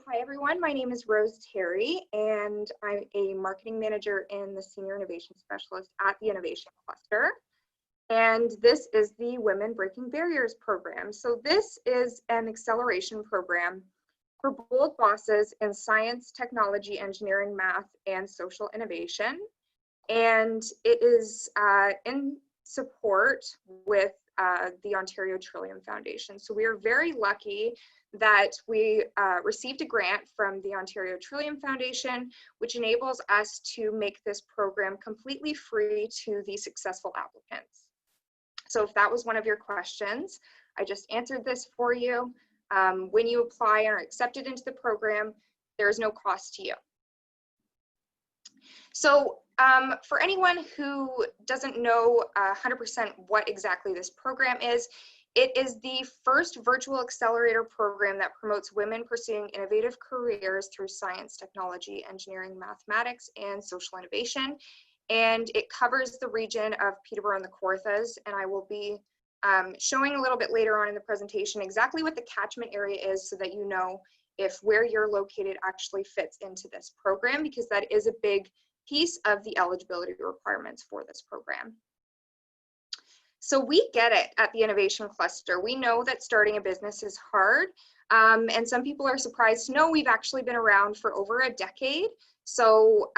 Hi everyone, my name is Rose Terry and I'm a marketing manager and the senior innovation specialist at the Innovation Cluster. And this is the Women Breaking Barriers program. So this is an acceleration program for bold bosses in science, technology, engineering, math, and social innovation. And it is in support with the Ontario Trillium Foundation. So we are very lucky that we received a grant from the Ontario Trillium Foundation, which enables us to make this program completely free to the successful applicants. So if that was one of your questions, I just answered this for you. When you apply and are accepted into the program, there is no cost to you. So for anyone who doesn't know 100% what exactly this program is, it is the first virtual accelerator program that promotes women pursuing innovative careers through science, technology, engineering, mathematics, and social innovation. And it covers the region of Peterborough and the Kawarthas, and I will be showing a little bit later on in the presentation exactly what the catchment area is so that you know if where you're located actually fits into this program, because that is a big piece of the eligibility requirements for this program. So we get it at the Innovation Cluster. We know that starting a business is hard, and some people are surprised to know we've actually been around for over a decade. So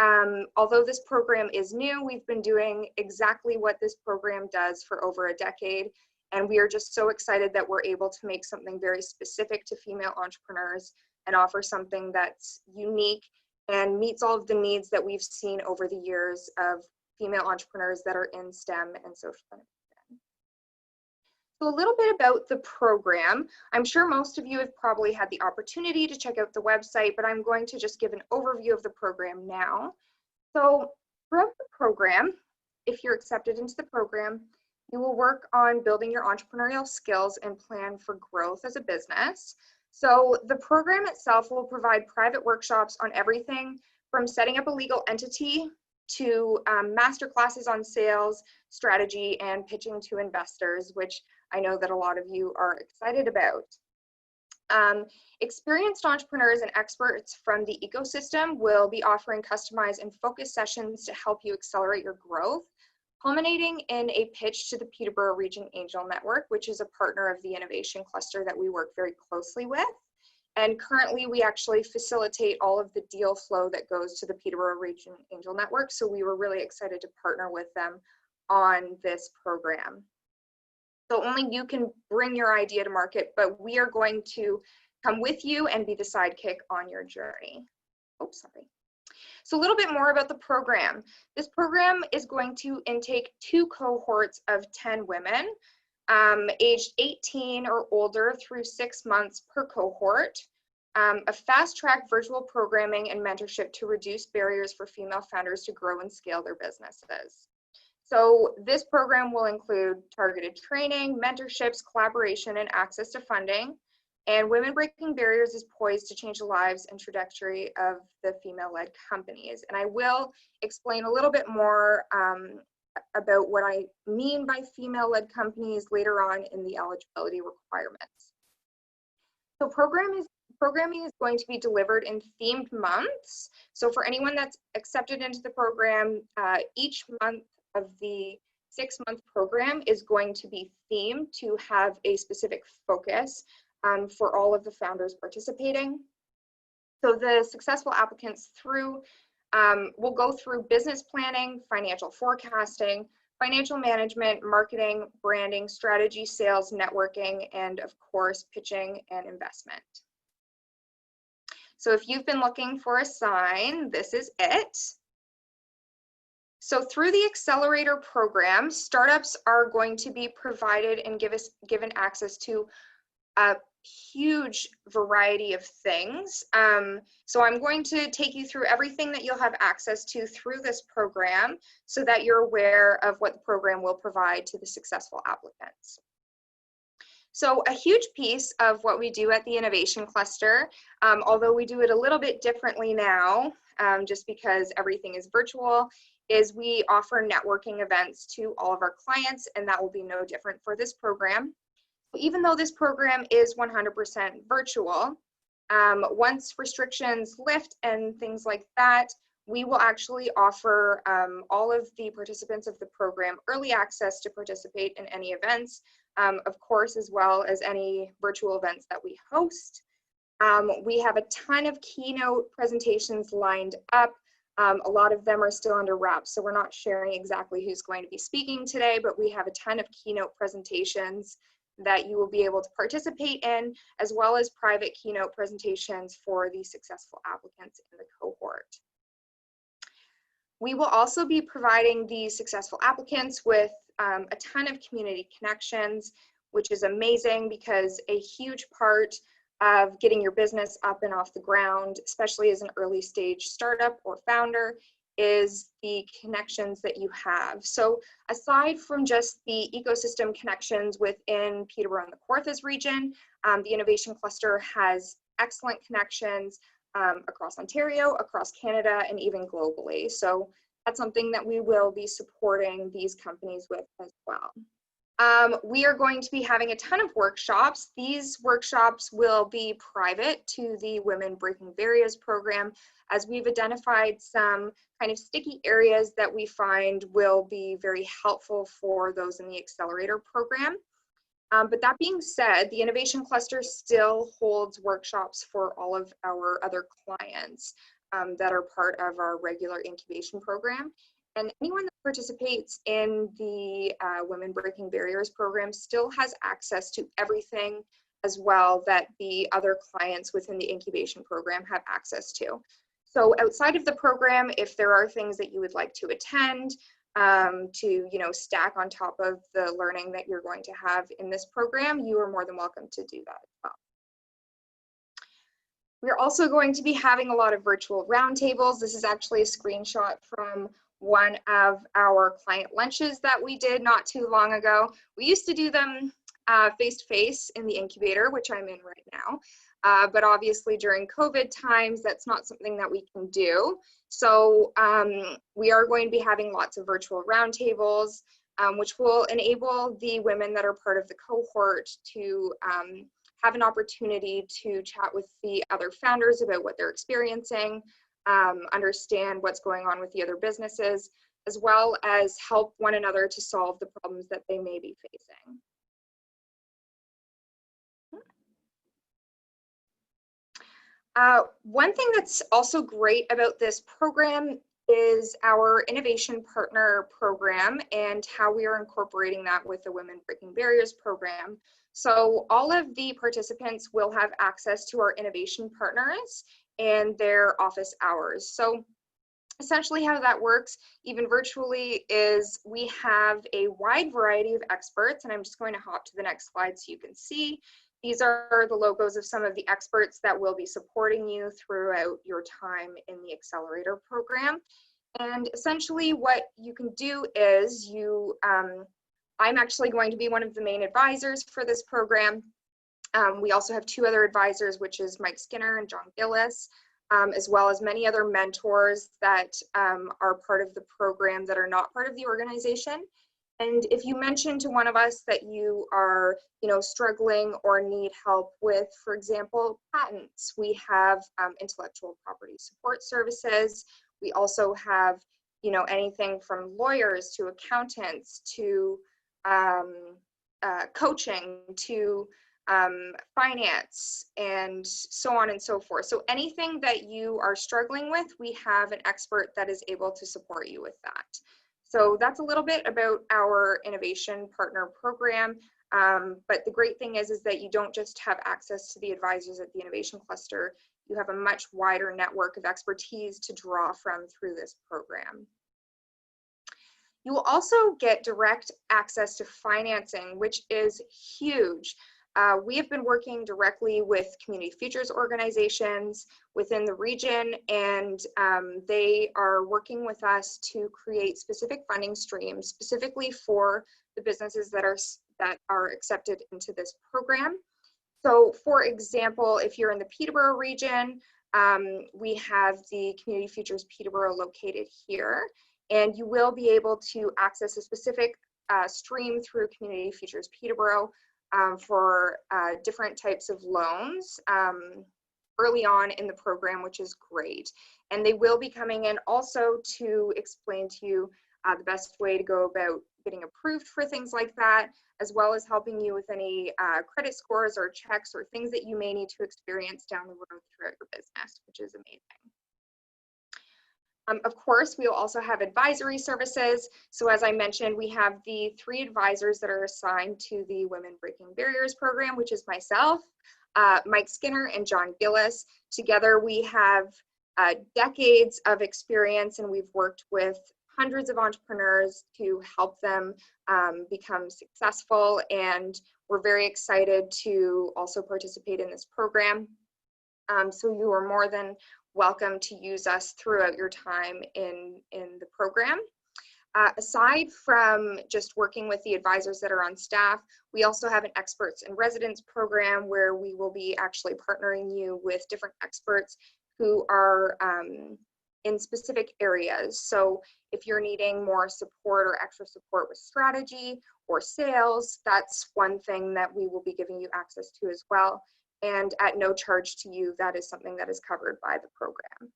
although this program is new, we've been doing exactly what this program does for over a decade, and we are just so excited that we're able to make something very specific to female entrepreneurs and offer something that's unique and meets all of the needs that we've seen over the years of female entrepreneurs that are in STEM and social innovation. So a little bit about the program. I'm sure most of you have probably had the opportunity to check out the website, but I'm going to just give an overview of the program now. So throughout the program, if you're accepted into the program, you will work on building your entrepreneurial skills and plan for growth as a business. So the program itself will provide private workshops on everything from setting up a legal entity to master classes on sales, strategy, and pitching to investors, which I know that a lot of you are excited about. Experienced entrepreneurs and experts from the ecosystem will be offering customized and focused sessions to help you accelerate your growth, culminating in a pitch to the Peterborough Region Angel Network, which is a partner of the Innovation Cluster that we work very closely with. And currently we actually facilitate all of the deal flow that goes to the Peterborough Region Angel Network. So we were really excited to partner with them on this program. So only you can bring your idea to market, but we are going to come with you and be the sidekick on your journey. Oh, sorry. So a little bit more about the program. This program is going to intake 2 cohorts of 10 women, aged 18 or older through 6 months per cohort, a fast-track virtual programming and mentorship to reduce barriers for female founders to grow and scale their businesses. So this program will include targeted training, mentorships, collaboration, and access to funding. And Women Breaking Barriers is poised to change the lives and trajectory of the female-led companies. And I will explain a little bit more about what I mean by female-led companies later on in the eligibility requirements. So programming is going to be delivered in themed months. So for anyone that's accepted into the program, each month of the 6-month program is going to be themed to have a specific focus for all of the founders participating. So the successful applicants will go through business planning, financial forecasting, financial management, marketing, branding, strategy, sales, networking, and of course, pitching and investment. So if you've been looking for a sign, this is it. So through the accelerator program, startups are going to be provided and given access to a huge variety of things. So I'm going to take you through everything that you'll have access to through this program so that you're aware of what the program will provide to the successful applicants. So a huge piece of what we do at the Innovation Cluster, although we do it a little bit differently now, just because everything is virtual, is we offer networking events to all of our clients, and that will be no different for this program. Even though this program is 100% virtual, Once restrictions lift and things like that, we will actually offer all of the participants of the program early access to participate in any events, of course, as well as any virtual events that we host. We have a ton of keynote presentations lined up. A lot of them are still under wraps, so we're not sharing exactly who's going to be speaking today, but we have a ton of keynote presentations that you will be able to participate in, as well as private keynote presentations for the successful applicants in the cohort. We will also be providing the successful applicants with a ton of community connections, which is amazing because a huge part of getting your business up and off the ground, especially as an early stage startup or founder, is the connections that you have. So aside from just the ecosystem connections within Peterborough and the Kawarthas region, the Innovation Cluster has excellent connections across Ontario, across Canada, and even globally. So that's something that we will be supporting these companies with as well. We are going to be having a ton of workshops. These workshops will be private to the Women Breaking Barriers program, as we've identified some kind of sticky areas that we find will be very helpful for those in the accelerator program. But that being said, the Innovation Cluster still holds workshops for all of our other clients that are part of our regular incubation program. And anyone that participates in the Women Breaking Barriers program still has access to everything as well that the other clients within the incubation program have access to. So outside of the program, if there are things that you would like to attend, to stack on top of the learning that you're going to have in this program, you are more than welcome to do that as well. We're also going to be having a lot of virtual roundtables. This is actually a screenshot from one of our client lunches that we did not too long ago. We used to do them face-to-face in the incubator, which I'm in right now. But obviously during COVID times, that's not something that we can do. So we are going to be having lots of virtual roundtables, which will enable the women that are part of the cohort to have an opportunity to chat with the other founders about what they're experiencing, understand what's going on with the other businesses, as well as help one another to solve the problems that they may be facing. One thing that's also great about this program is our Innovation Partner Program and how we are incorporating that with the Women Breaking Barriers program. So all of the participants will have access to our innovation partners and their office hours. So essentially how that works, even virtually, is we have a wide variety of experts, and I'm just going to hop to the next slide so you can see. These are the logos of some of the experts that will be supporting you throughout your time in the accelerator program. And essentially what you can do is I'm actually going to be one of the main advisors for this program. We also have two other advisors, which is Mike Skinner and John Gillis, as well as many other mentors that are part of the program that are not part of the organization. And if you mention to one of us that you are, struggling or need help with, for example, patents, we have intellectual property support services. We also have, anything from lawyers to accountants to coaching to finance and so on and so forth. So anything that you are struggling with, we have an expert that is able to support you with that. So that's a little bit about our Innovation Partner Program. But the great thing is that you don't just have access to the advisors at the Innovation Cluster, you have a much wider network of expertise to draw from through this program. You will also get direct access to financing, which is huge. We have been working directly with community futures organizations within the region, and they are working with us to create specific funding streams specifically for the businesses that are accepted into this program. So for example, if you're in the Peterborough region, we have the Community Futures Peterborough located here, and you will be able to access a specific stream through Community Futures Peterborough for different types of loans. early on in the program, which is great. And they will be coming in also to explain to you the best way to go about getting approved for things like that, as well as helping you with any credit scores or checks or things that you may need to experience down the road throughout your business, which is amazing. Of course, we will also have advisory services. So as I mentioned, we have the 3 advisors that are assigned to the Women Breaking Barriers program, which is myself, Mike Skinner, and John Gillis. Together, we have decades of experience, and we've worked with hundreds of entrepreneurs to help them become successful. And we're very excited to also participate in this program. So you are more than welcome to use us throughout your time in the program. Aside from just working with the advisors that are on staff, we also have an experts in residence program where we will be actually partnering you with different experts who are in specific areas. So if you're needing more support or extra support with strategy or sales, that's one thing that we will be giving you access to as well. And at no charge to you, that is something that is covered by the program.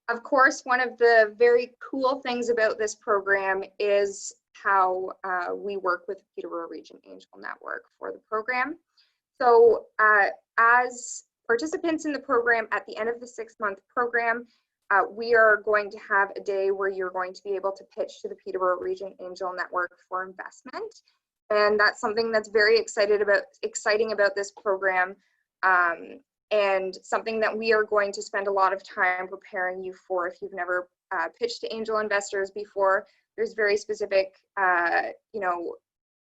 Of course, one of the very cool things about this program is how we work with the Peterborough Region Angel Network for the program. So as participants in the program, at the end of the 6-month program, we are going to have a day where you're going to be able to pitch to the Peterborough Region Angel Network for investment. And that's something that's very exciting about this program, and something that we are going to spend a lot of time preparing you for. If you've never pitched to angel investors before, there's very specific,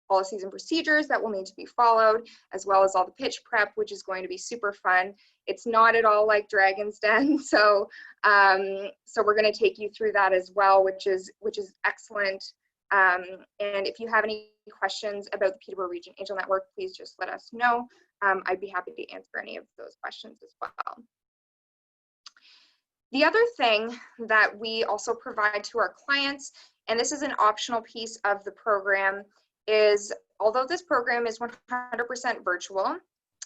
policies and procedures that will need to be followed, as well as all the pitch prep, which is going to be super fun. It's not at all like Dragon's Den, so we're going to take you through that as well, which is excellent. And if you have any questions about the Peterborough Region Angel Network, please just let us know. I'd be happy to answer any of those questions as well. The other thing that we also provide to our clients, and this is an optional piece of the program, is although this program is 100% virtual,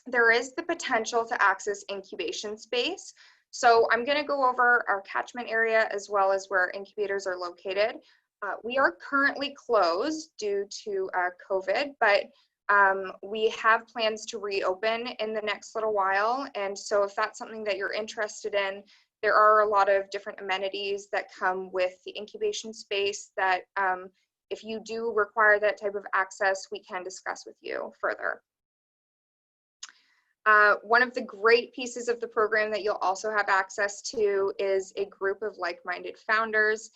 there is the potential to access incubation space. So I'm going to go over our catchment area as well as where incubators are located. We are currently closed due to COVID, but we have plans to reopen in the next little while. And so if that's something that you're interested in, there are a lot of different amenities that come with the incubation space that if you do require that type of access, we can discuss with you further. One of the great pieces of the program that you'll also have access to is a group of like-minded founders.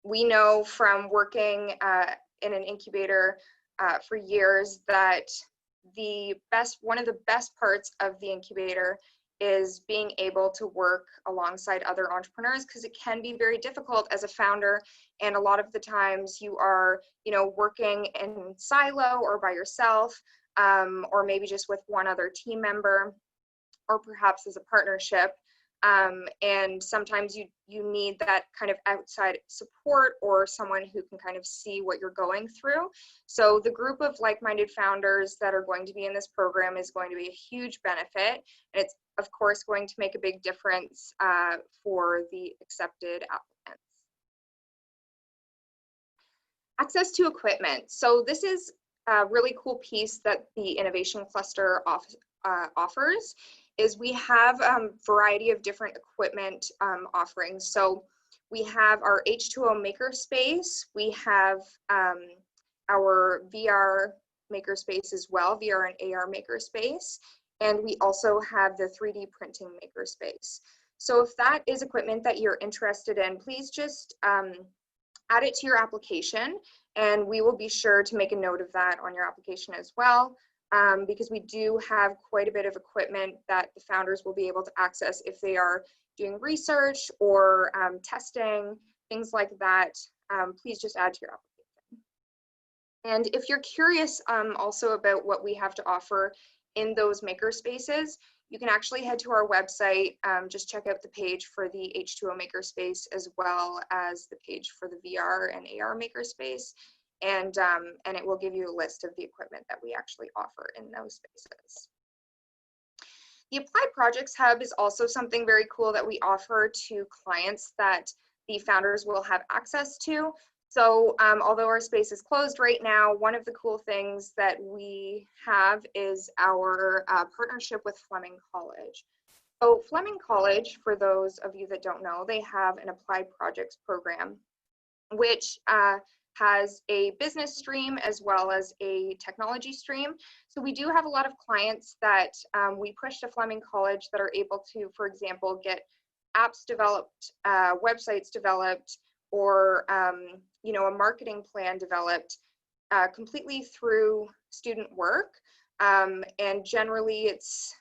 We know from working in an incubator for years that one of the best parts of the incubator is being able to work alongside other entrepreneurs, because it can be very difficult as a founder, and a lot of the times you are working in silo or by yourself, or maybe just with one other team member, or perhaps as a partnership. And sometimes you need that kind of outside support or someone who can kind of see what you're going through. So the group of like-minded founders that are going to be in this program is going to be a huge benefit. And it's, of course, going to make a big difference for the accepted applicants. Access to equipment. So this is a really cool piece that the Innovation Cluster offers. Is we have a variety of different equipment offerings. So we have our H2O makerspace, we have our VR makerspace as well, VR and AR makerspace, and we also have the 3D printing makerspace. So if that is equipment that you're interested in, please just add it to your application, and we will be sure to make a note of that on your application as well. Because we do have quite a bit of equipment that the founders will be able to access if they are doing research or testing, things like that. Please just add to your application. And if you're curious also about what we have to offer in those maker spaces, you can actually head to our website, just check out the page for the H2O makerspace as well as the page for the VR and AR makerspace. And it will give you a list of the equipment that we actually offer in those spaces. The Applied Projects Hub is also something very cool that we offer to clients that the founders will have access to. So although our space is closed right now, one of the cool things that we have is our partnership with Fleming College. So Fleming College, for those of you that don't know, they have an Applied Projects program, which has a business stream as well as a technology stream. So we do have a lot of clients that we push to Fleming College that are able to, for example, get apps developed, websites developed, or you know, a marketing plan developed completely through student work. And generally it's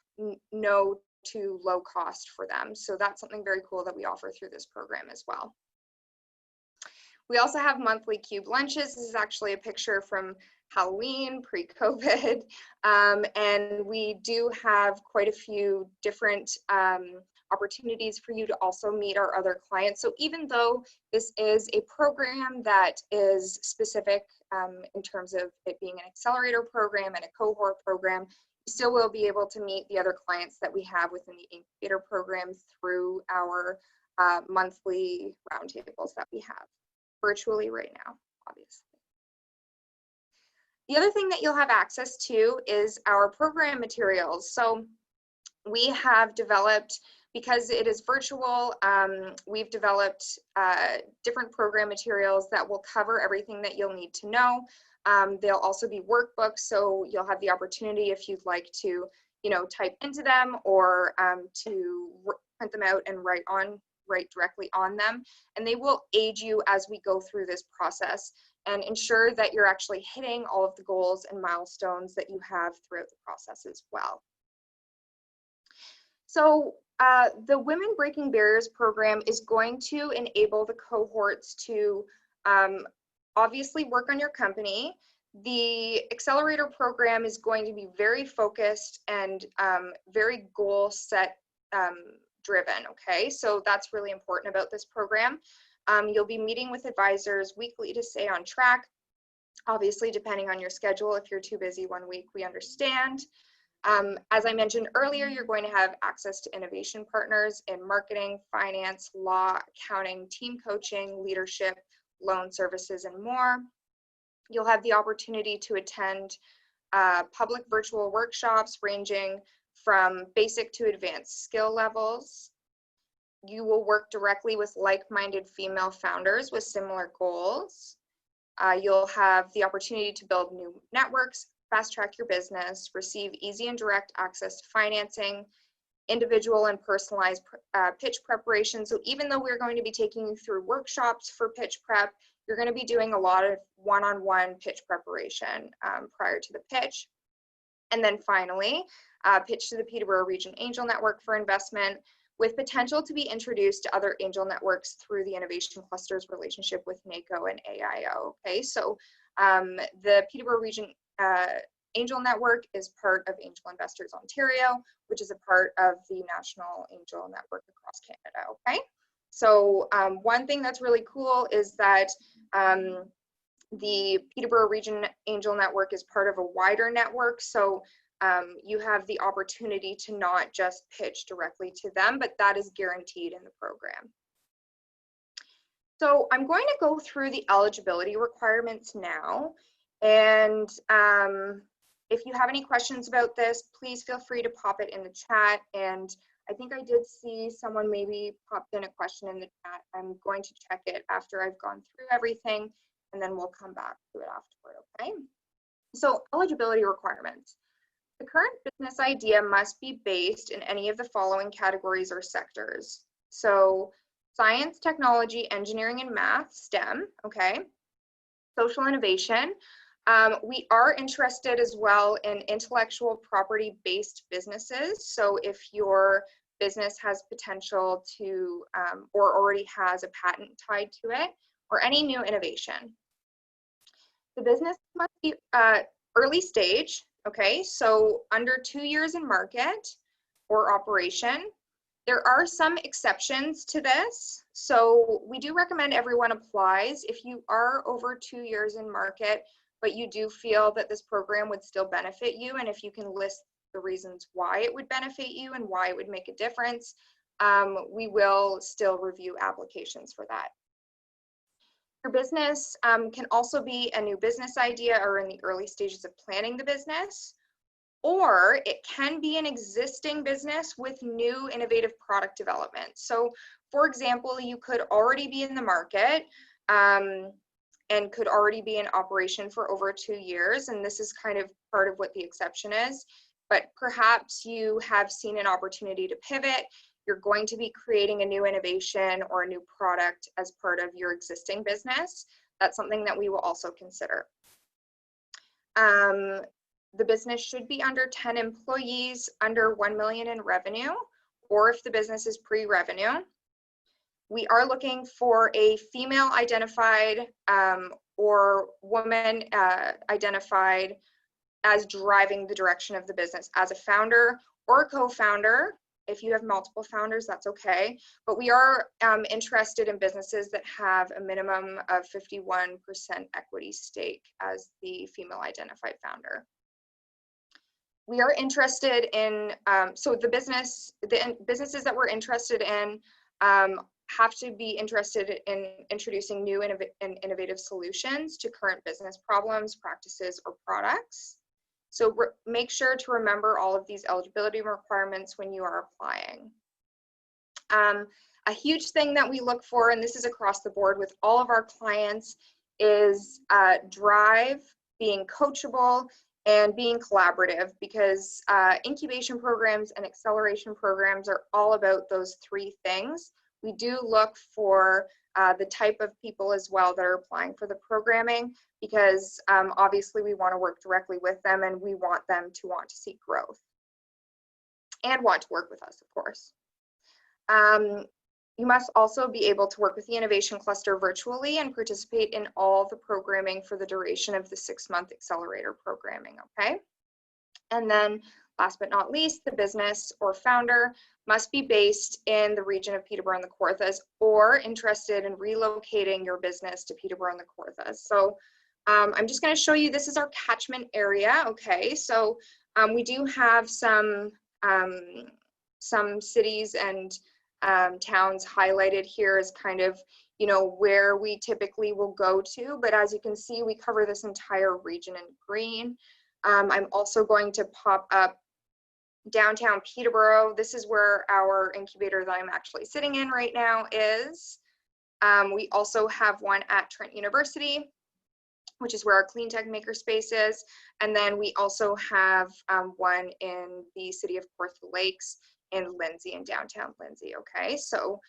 no to low cost for them. So that's something very cool that we offer through this program as well. We also have monthly cube lunches. This is actually a picture from Halloween, pre-COVID. And we do have quite a few different opportunities for you to also meet our other clients. So even though this is a program that is specific in terms of it being an accelerator program and a cohort program, you still will be able to meet the other clients that we have within the incubator program through our monthly roundtables that we have virtually right now, obviously. The other thing that you'll have access to is our program materials. So we have developed, because it is virtual, we've developed different program materials that will cover everything that you'll need to know. They'll also be workbooks, so you'll have the opportunity if you'd like to, you know, type into them or to print them out and write directly on them, and they will aid you as we go through this process and ensure that you're actually hitting all of the goals and milestones that you have throughout the process as well. So the Women Breaking Barriers program is going to enable the cohorts to obviously work on your company. The accelerator program is going to be very focused and very goal set driven, okay? So that's really important about this program. You'll be meeting with advisors weekly to stay on track, obviously depending on your schedule. If you're too busy one week, we understand. As I mentioned earlier, you're going to have access to innovation partners in marketing, finance, law, accounting, team coaching, leadership, loan services, and more. You'll have the opportunity to attend public virtual workshops ranging from basic to advanced skill levels. You will work directly with like-minded female founders with similar goals. You'll have the opportunity to build new networks, fast-track your business, receive easy and direct access to financing, individual and personalized pitch preparation. So even though we're going to be taking you through workshops for pitch prep, you're going to be doing a lot of one-on-one pitch preparation prior to the pitch. And then finally, pitch to the Peterborough Region Angel Network for investment, with potential to be introduced to other angel networks through the Innovation Cluster's relationship with NACO and AIO. Okay, so the Peterborough Region Angel Network is part of Angel Investors Ontario, which is a part of the National Angel Network across Canada. Okay, so one thing that's really cool is that the Peterborough Region Angel Network is part of a wider network, so you have the opportunity to not just pitch directly to them, but that is guaranteed in the program. So I'm going to go through the eligibility requirements now, and if you have any questions about this, please feel free to pop it in the chat. And I think I did see someone maybe popped in a question in the chat. I'm going to check it after I've gone through everything, and then we'll come back to it afterward, okay? So eligibility requirements. The current business idea must be based in any of the following categories or sectors. So science, technology, engineering, and math, STEM, okay? Social innovation. We are interested as well in intellectual property-based businesses. So if your business has potential to, or already has a patent tied to it, or any new innovation. The business must be early stage, okay? So under 2 years in market or operation. There are some exceptions to this. So we do recommend everyone applies. If you are over 2 years in market, but you do feel that this program would still benefit you, and if you can list the reasons why it would benefit you and why it would make a difference, we will still review applications for that. Your business can also be a new business idea or in the early stages of planning the business, or it can be an existing business with new innovative product development. So for example, you could already be in the market and could already be in operation for over 2 years, and this is kind of part of what the exception is, but perhaps you have seen an opportunity to pivot. You're going to be creating a new innovation or a new product as part of your existing business. That's something that we will also consider. The business should be under 10 employees, under 1 million in revenue, or if the business is pre-revenue. We are looking for a female identified or woman identified as driving the direction of the business as a founder or a co-founder. If you have multiple founders, that's okay. But we are interested in businesses that have a minimum of 51% equity stake as the female identified founder. We are interested in, so the businesses that we're interested in have to be interested in introducing new and innovative solutions to current business problems, practices, or products. So make sure to remember all of these eligibility requirements when you are applying. A huge thing that we look for, and this is across the board with all of our clients, is drive, being coachable, and being collaborative, because incubation programs and acceleration programs are all about those 3 things. We do look for the type of people as well that are applying for the programming, because obviously we want to work directly with them and we want them to want to see growth and want to work with us, of course. You must also be able to work with the Innovation Cluster virtually and participate in all the programming for the duration of the 6-month accelerator programming, okay? And then last but not least, the business or founder must be based in the region of Peterborough and the Kawarthas, or interested in relocating your business to Peterborough and the Kawarthas. So I'm just going to show you, this is our catchment area, okay? So we do have some cities and towns highlighted here as kind of, you know, where we typically will go to, but as you can see, we cover this entire region in green. I'm also going to pop up downtown Peterborough. This is where our incubator that I'm actually sitting in right now is. We also have one at Trent University, which is where our clean tech maker space is. And then we also have one in the city of Kawarthas Lakes in Lindsay, in downtown Lindsay, okay? So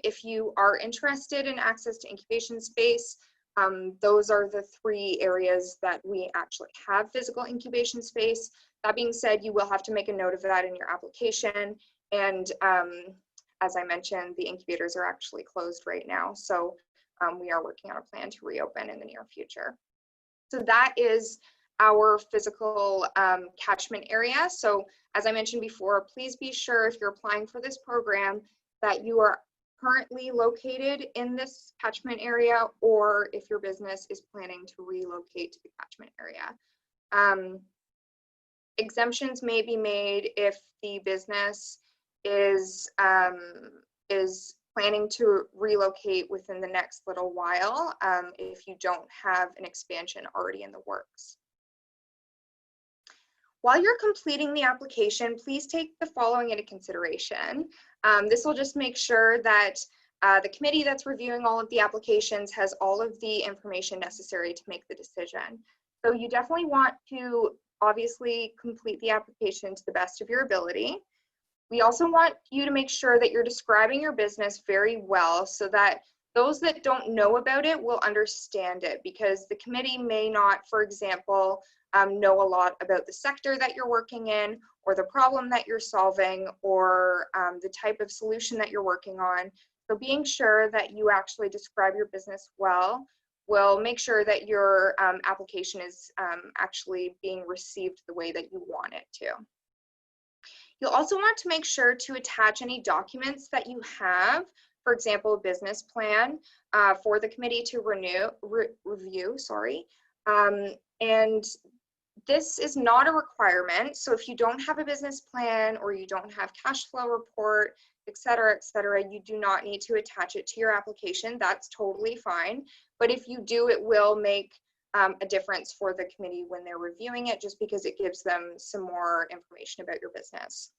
if you are interested in access to incubation space, those are the 3 areas that we actually have physical incubation space. That being said, you will have to make a note of that in your application. And as I mentioned, the incubators are actually closed right now. So we are working on a plan to reopen in the near future. So that is our physical catchment area. So as I mentioned before, please be sure if you're applying for this program that you are currently located in this catchment area, or if your business is planning to relocate to the catchment area. Exemptions may be made if the business is planning to relocate within the next little while, if you don't have an expansion already in the works. While you're completing the application, please take the following into consideration. This will just make sure that the committee that's reviewing all of the applications has all of the information necessary to make the decision. So you definitely want to obviously complete the application to the best of your ability. We also want you to make sure that you're describing your business very well so that those that don't know about it will understand it, because the committee may not, for example, know a lot about the sector that you're working in, or the problem that you're solving, or the type of solution that you're working on. So being sure that you actually describe your business well will make sure that your application is actually being received the way that you want it to. You'll also want to make sure to attach any documents that you have, for example, a business plan for the committee to review, and This is not a requirement. So if you don't have a business plan or you don't have cash flow report, et cetera, you do not need to attach it to your application. That's totally fine. But if you do, it will make a difference for the committee when they're reviewing it, just because it gives them some more information about your business.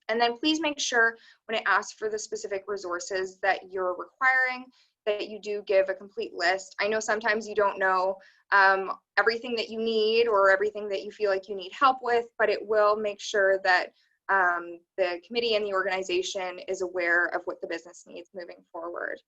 And then please make sure when it asks for the specific resources that you're requiring, that you do give a complete list. I know sometimes you don't know everything that you need or everything that you feel like you need help with, but it will make sure that the committee and the organization is aware of what the business needs moving forward.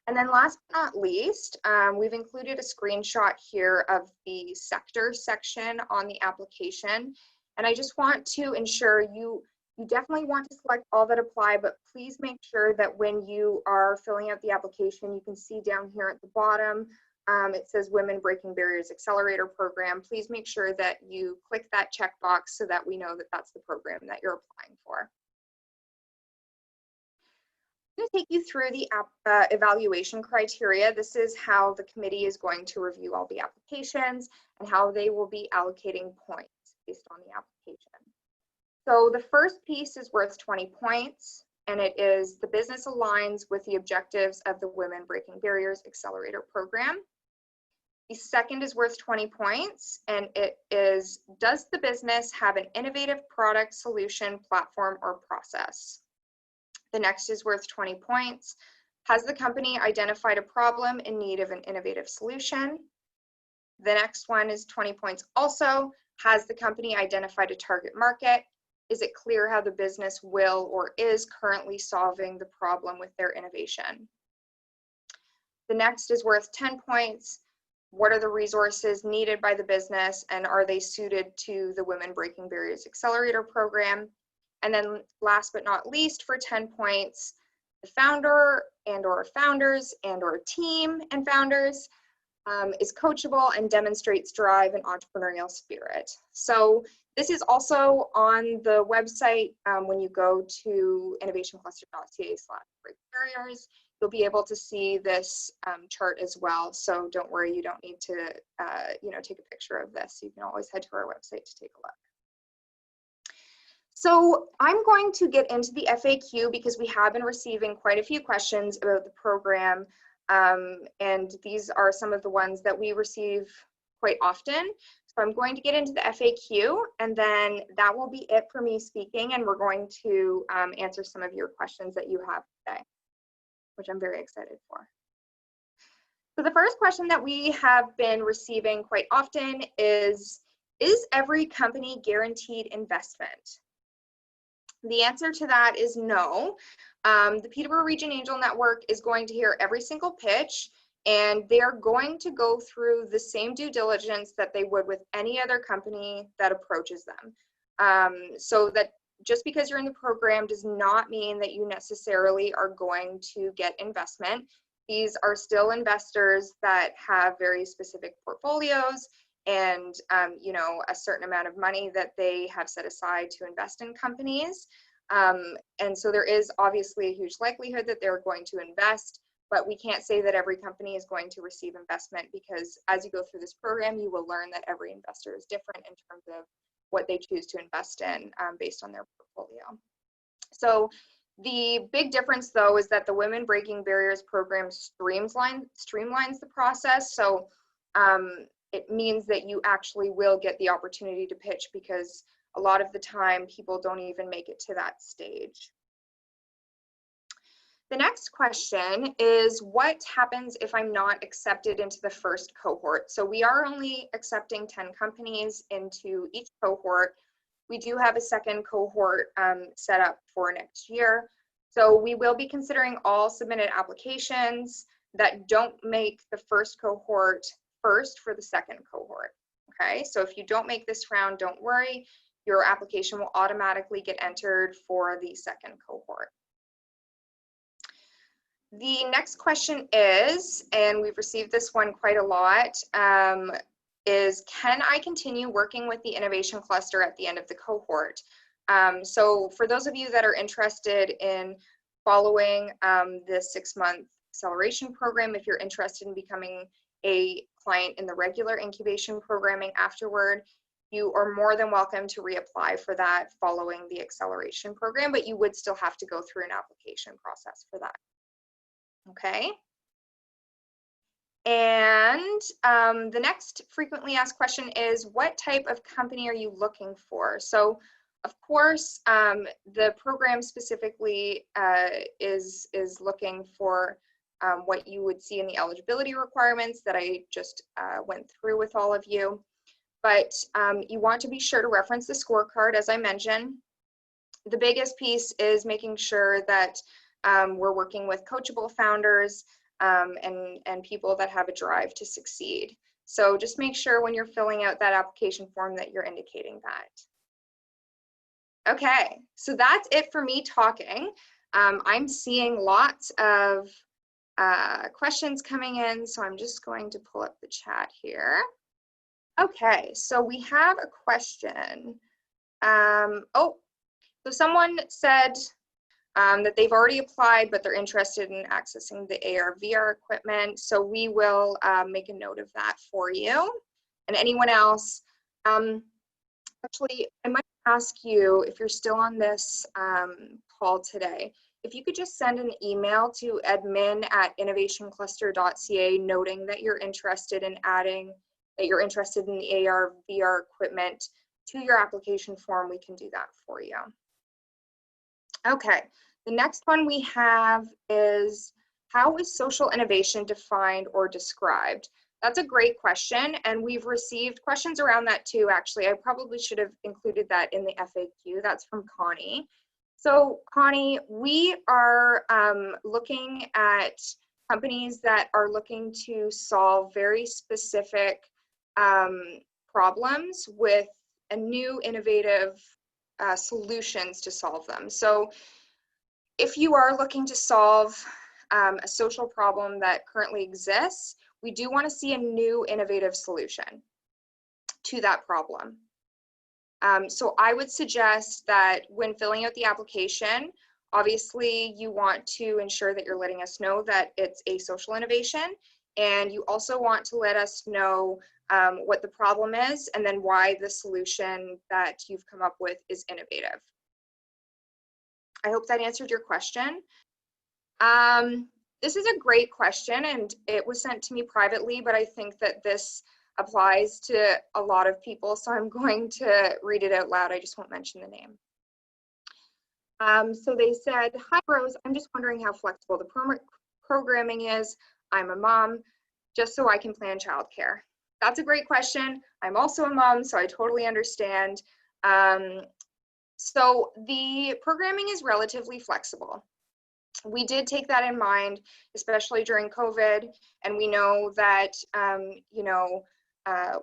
And then last but not least, we've included a screenshot here of the sector section on the application. And I just want to ensure you definitely want to select all that apply, but please make sure that when you are filling out the application, you can see down here at the bottom, it says Women Breaking Barriers Accelerator Program. Please make sure that you click that checkbox so that we know that that's the program that you're applying for. I'm going to take you through the evaluation criteria. This is how the committee is going to review all the applications and how they will be allocating points based on the application. So the first piece is worth 20 points, and it is the business aligns with the objectives of the Women Breaking Barriers Accelerator Program. The second is worth 20 points, and it is, does the business have an innovative product, solution, platform, or process? The next is worth 20 points. Has the company identified a problem in need of an innovative solution? The next one is 20 points also. Has the company identified a target market? Is it clear how the business will or is currently solving the problem with their innovation? The next is worth 10 points. What are the resources needed by the business, and are they suited to the Women Breaking Barriers Accelerator Program? And then last but not least, for 10 points, the founder and or founders and or team and founders is coachable and demonstrates drive and entrepreneurial spirit. So this is also on the website. When you go to innovationcluster.ca/break-barriers, you'll be able to see this chart as well. So don't worry, you don't need to take a picture of this. You can always head to our website to take a look. So I'm going to get into the FAQ because we have been receiving quite a few questions about the program. And these are some of the ones that we receive quite often. So I'm going to get into the FAQ, and then that will be it for me speaking, and we're going to answer some of your questions that you have today, which I'm very excited for. So the first question that we have been receiving quite often is every company guaranteed investment? The answer to that is no. The Peterborough Region Angel Network is going to hear every single pitch, and they're going to go through the same due diligence that they would with any other company that approaches them. So that just because you're in the program does not mean that you necessarily are going to get investment. These are still investors that have very specific portfolios and a certain amount of money that they have set aside to invest in companies. And so there is obviously a huge likelihood that they're going to invest, but we can't say that every company is going to receive investment, because as you go through this program, you will learn that every investor is different in terms of what they choose to invest in based on their portfolio. So the big difference, though, is that the Women Breaking Barriers program streamlines the process. So it means that you actually will get the opportunity to pitch, because a lot of the time people don't even make it to that stage. The next question is, what happens if I'm not accepted into the first cohort? So we are only accepting 10 companies into each cohort. We do have a second cohort set up for next year. So we will be considering all submitted applications that don't make the first cohort first for the second cohort. Okay, so if you don't make this round, don't worry, your application will automatically get entered for the second cohort. The next question is, and we've received this one quite a lot, is can I continue working with the innovation cluster at the end of the cohort? So for those of you that are interested in following the 6-month acceleration program, if you're interested in becoming a client in the regular incubation programming afterward, you are more than welcome to reapply for that following the acceleration program, but you would still have to go through an application process for that. Okay. And the next frequently asked question is, what type of company are you looking for? So, of course, the program specifically is looking for what you would see in the eligibility requirements that I just went through with all of you. But you want to be sure to reference the scorecard, as I mentioned. The biggest piece is making sure that we're working with coachable founders and people that have a drive to succeed. So just make sure when you're filling out that application form that you're indicating that. Okay, so that's it for me talking. I'm seeing lots of questions coming in, so I'm just going to pull up the chat here. Okay, so we have a question. So someone said that they've already applied, but they're interested in accessing the ARVR equipment. So we will make a note of that for you. And anyone else, actually, I might ask you, if you're still on this call today, if you could just send an email to admin@innovationcluster.ca noting that you're interested in adding, that you're interested in the ARVR equipment to your application form, we can do that for you. Okay, the next one we have is, how is social innovation defined or described? That's a great question, and we've received questions around that too, actually. I probably should have included that in the FAQ. That's from Connie. So Connie, we are looking at companies that are looking to solve very specific problems with a new innovative solutions to solve them. So if you are looking to solve a social problem that currently exists, we do want to see a new innovative solution to that problem. So I would suggest that when filling out the application, obviously you want to ensure that you're letting us know that it's a social innovation, and you also want to let us know what the problem is and then why the solution that you've come up with is innovative. I hope that answered your question. This is a great question, and it was sent to me privately, but I think that this applies to a lot of people, so I'm going to read it out loud. I just won't mention the name. So they said, "Hi Rose, I'm just wondering how flexible the programming is. I'm a mom, just so I can plan childcare." That's a great question. I'm also a mom, so I totally understand. So the programming is relatively flexible. We did take that in mind, especially during COVID, and we know that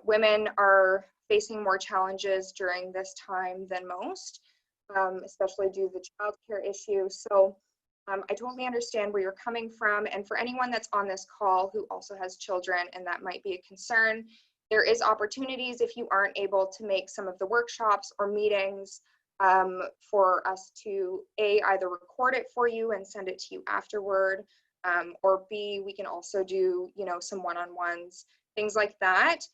women are facing more challenges during this time than most, especially due to the childcare issue. So I totally understand where you're coming from, and for anyone that's on this call who also has children and that might be a concern, there is opportunities if you aren't able to make some of the workshops or meetings for us to either record it for you and send it to you afterward, or B, we can also do some one-on-ones, things like that.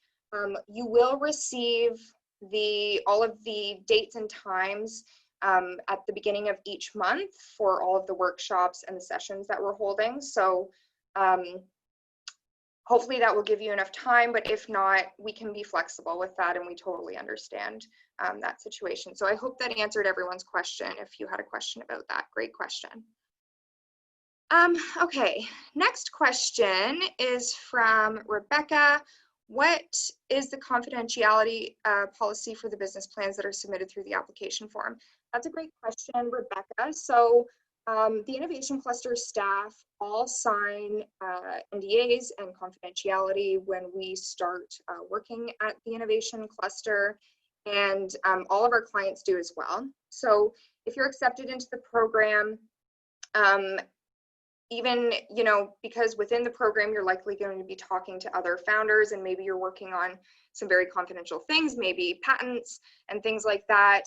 You will receive all of the dates and times at the beginning of each month for all of the workshops and the sessions that we're holding. So hopefully that will give you enough time, but if not, we can be flexible with that, and we totally understand that situation. So I hope that answered everyone's question. If you had a question about that, great question. Okay, next question is from Rebecca. What is the confidentiality policy for the business plans that are submitted through the application form? That's a great question, Rebecca. So the Innovation Cluster staff all sign NDAs and confidentiality when we start working at the Innovation Cluster, and all of our clients do as well. So if you're accepted into the program, even, because within the program, you're likely going to be talking to other founders, and maybe you're working on some very confidential things, maybe patents and things like that.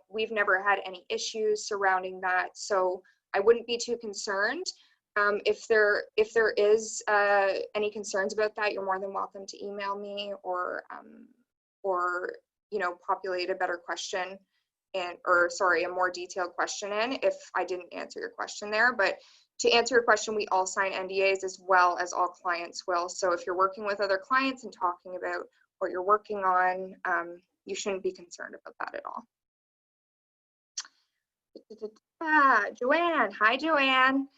We've never had any issues surrounding that, so I wouldn't be too concerned. If there is any concerns about that, you're more than welcome to email me or populate a better question a more detailed question in if I didn't answer your question there. But to answer your question, we all sign NDAs as well as all clients will. So if you're working with other clients and talking about what you're working on, you shouldn't be concerned about that at all. Joanne, hi Joanne.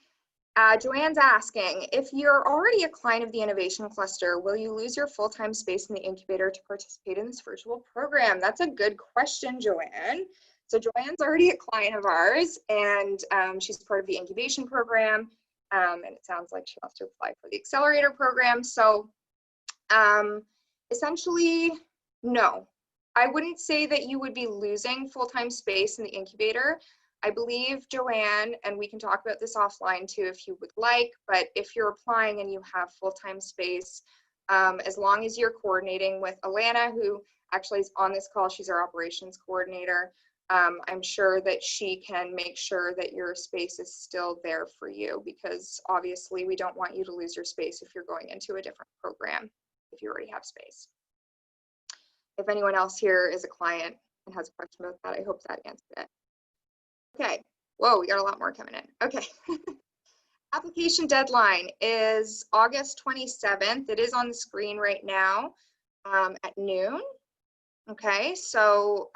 Joanne's asking, if you're already a client of the Innovation Cluster, will you lose your full-time space in the incubator to participate in this virtual program? That's a good question, Joanne. So Joanne's already a client of ours, and she's part of the incubation program, and it sounds like she wants to apply for the accelerator program. So essentially, no. I wouldn't say that you would be losing full-time space in the incubator. I believe, Joanne, and we can talk about this offline too if you would like, but if you're applying and you have full-time space, as long as you're coordinating with Alana, who actually is on this call, she's our operations coordinator, I'm sure that she can make sure that your space is still there for you, because obviously we don't want you to lose your space if you're going into a different program, if you already have space. If anyone else here is a client and has a question about that, I hope that answered it. Okay, whoa, we got a lot more coming in. Okay. Application deadline is August 27th. It is on the screen right now at noon. Okay, so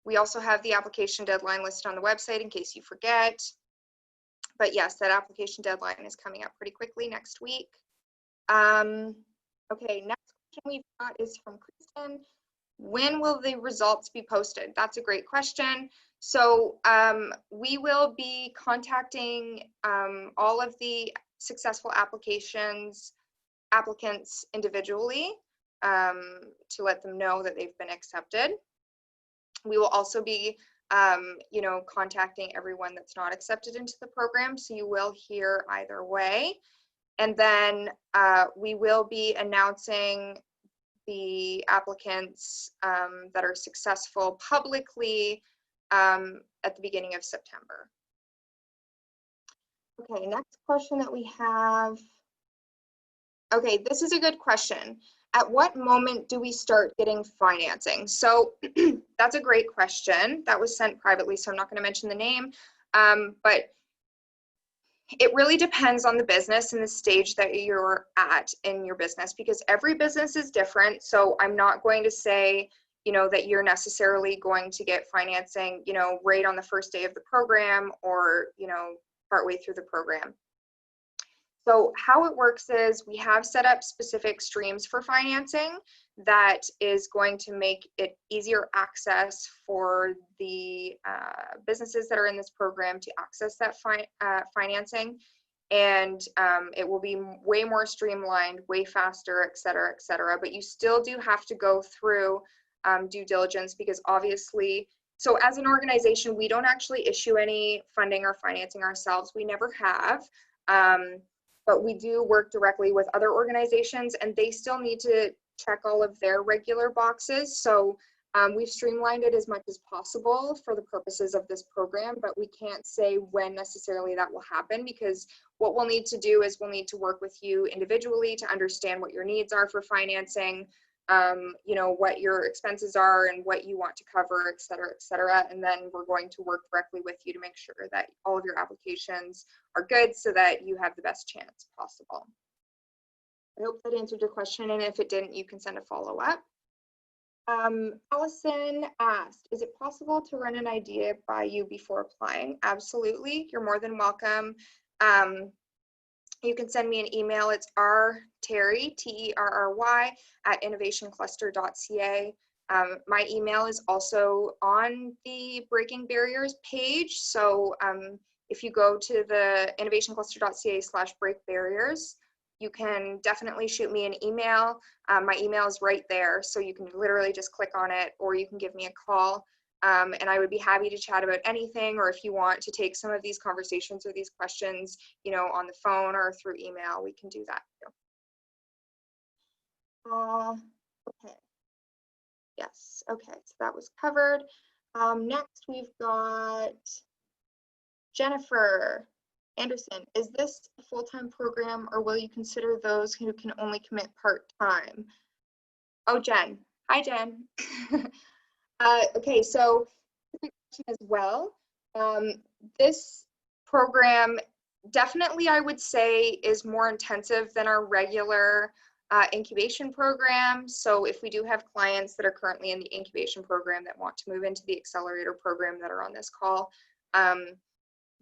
we also have the application deadline listed on the website in case you forget. But yes, that application deadline is coming up pretty quickly next week. Okay, next question we've got is from Kristen. When will the results be posted? That's a great question. So we will be contacting all of the successful applicants individually to let them know that they've been accepted. We will also be contacting everyone that's not accepted into the program, so you will hear either way. And then we will be announcing the applicants that are successful publicly at the beginning of September. Okay, next question that we have. Okay, this is a good question. At what moment do we start getting financing? So that's a great question. That was sent privately, so I'm not going to mention the name, but it really depends on the business and the stage that you're at in your business, because every business is different. So I'm not going to say, that you're necessarily going to get financing, right on the first day of the program or, partway through the program. So how it works is we have set up specific streams for financing that is going to make it easier access for the businesses that are in this program to access that financing. And it will be way more streamlined, way faster, et cetera, but you still do have to go through due diligence, because obviously, so as an organization, we don't actually issue any funding or financing ourselves. We never have, but we do work directly with other organizations, and they still need to check all of their regular boxes. So we've streamlined it as much as possible for the purposes of this program, but we can't say when necessarily that will happen, because what we'll need to do is we'll need to work with you individually to understand what your needs are for financing, what your expenses are and what you want to cover, et cetera, and then we're going to work directly with you to make sure that all of your applications are good so that you have the best chance possible. I hope that answered your question, and if it didn't, you can send a follow-up. Allison asked, is it possible to run an idea by you before applying? Absolutely, you're more than welcome. You can send me an email. It's rterry, Terry, at innovationcluster.ca. My email is also on the Breaking Barriers page. So if you go to the innovationcluster.ca/breakbarriers, you can definitely shoot me an email. My email is right there, so you can literally just click on it, or you can give me a call. And I would be happy to chat about anything, or if you want to take some of these conversations or these questions, on the phone or through email, we can do that too. Okay. Yes, okay, so that was covered. Next, we've got Jennifer, Anderson, is this a full-time program or will you consider those who can only commit part-time? Oh, Jen. Hi, Jen. Okay, so as well, this program definitely, I would say, is more intensive than our regular incubation program. So if we do have clients that are currently in the incubation program that want to move into the accelerator program that are on this call,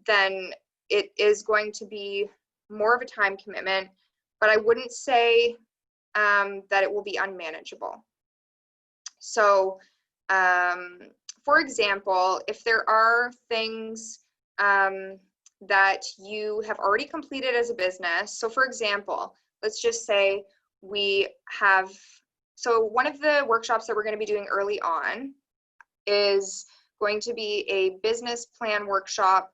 then it is going to be more of a time commitment, but I wouldn't say that it will be unmanageable. So for example, if there are things that you have already completed as a business, so for example, let's just say we have, so one of the workshops that we're going to be doing early on is going to be a business plan workshop,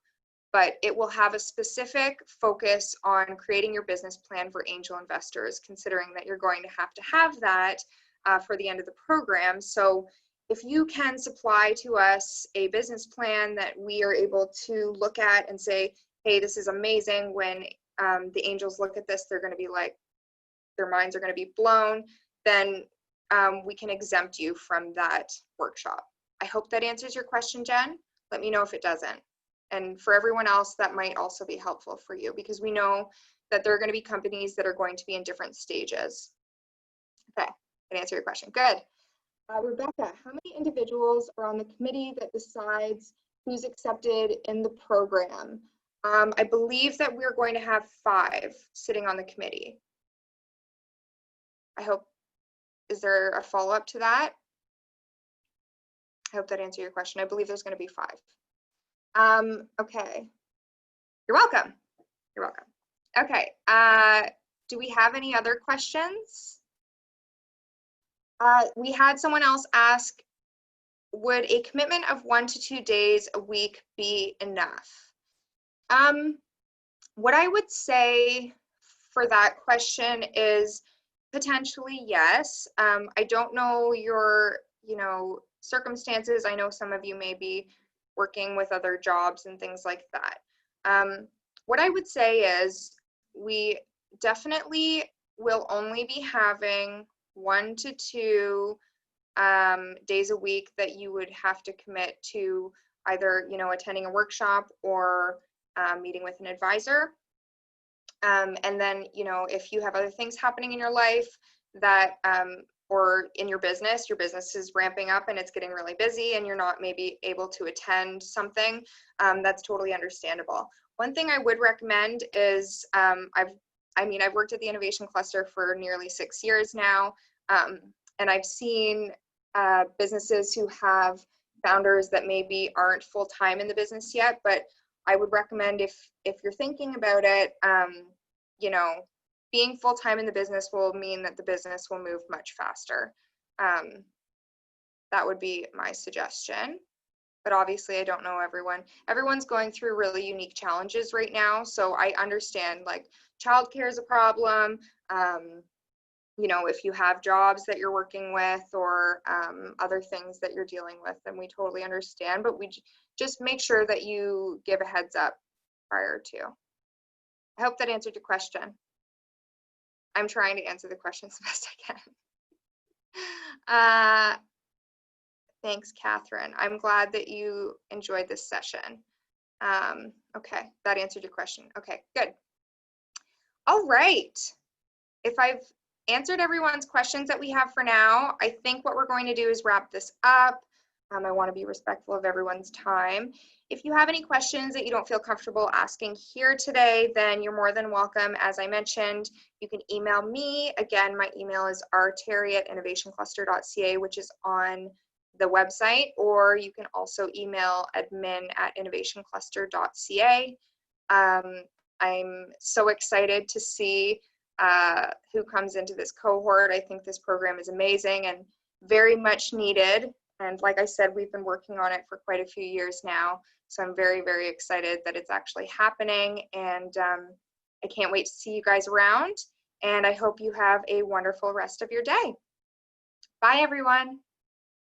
but it will have a specific focus on creating your business plan for angel investors, considering that you're going to have that for the end of the program. So if you can supply to us a business plan that we are able to look at and say, hey, this is amazing, when the angels look at this, they're going to be like, their minds are going to be blown, then we can exempt you from that workshop. I hope that answers your question, Jen. Let me know if it doesn't. And for everyone else, that might also be helpful for you, because we know that there are going to be companies that are going to be in different stages. Okay, that answer your question. Good. Rebecca, how many individuals are on the committee that decides who's accepted in the program? I believe that we're going to have 5 sitting on the committee. I hope, is there a follow-up to that? I hope that answered your question. I believe there's going to be 5. Okay. You're welcome. You're welcome. Okay. Do we have any other questions? We had someone else ask, would a commitment of 1 to 2 days a week be enough? What I would say for that question is potentially yes. I don't know your, circumstances. I know some of you may be working with other jobs and things like that. What I would say is we definitely will only be having 1 to 2 days a week that you would have to commit to either, attending a workshop or meeting with an advisor. And then, if you have other things happening in your life that, or in your business is ramping up and it's getting really busy and you're not maybe able to attend something, that's totally understandable. One thing I would recommend is, I've worked at the Innovation Cluster for nearly 6 years now, and I've seen businesses who have founders that maybe aren't full-time in the business yet, but I would recommend if you're thinking about it, being full-time in the business will mean that the business will move much faster. That would be my suggestion. But obviously I don't know everyone. Everyone's going through really unique challenges right now. So I understand, like, childcare is a problem. If you have jobs that you're working with or other things that you're dealing with, then we totally understand. But we just make sure that you give a heads up prior to. I hope that answered your question. I'm trying to answer the questions the best I can. Thanks, Catherine. I'm glad that you enjoyed this session. Okay, that answered your question. Okay, good. All right. If I've answered everyone's questions that we have for now, I think what we're going to do is wrap this up. I want to be respectful of everyone's time. If you have any questions that you don't feel comfortable asking here today, then you're more than welcome. As I mentioned, you can email me. Again, my email is rterry@innovationcluster.ca, which is on the website, or you can also email admin@innovationcluster.ca. I'm so excited to see who comes into this cohort. I think this program is amazing and very much needed. And like I said, we've been working on it for quite a few years now. So I'm very, very excited that it's actually happening. And I can't wait to see you guys around. And I hope you have a wonderful rest of your day. Bye, everyone.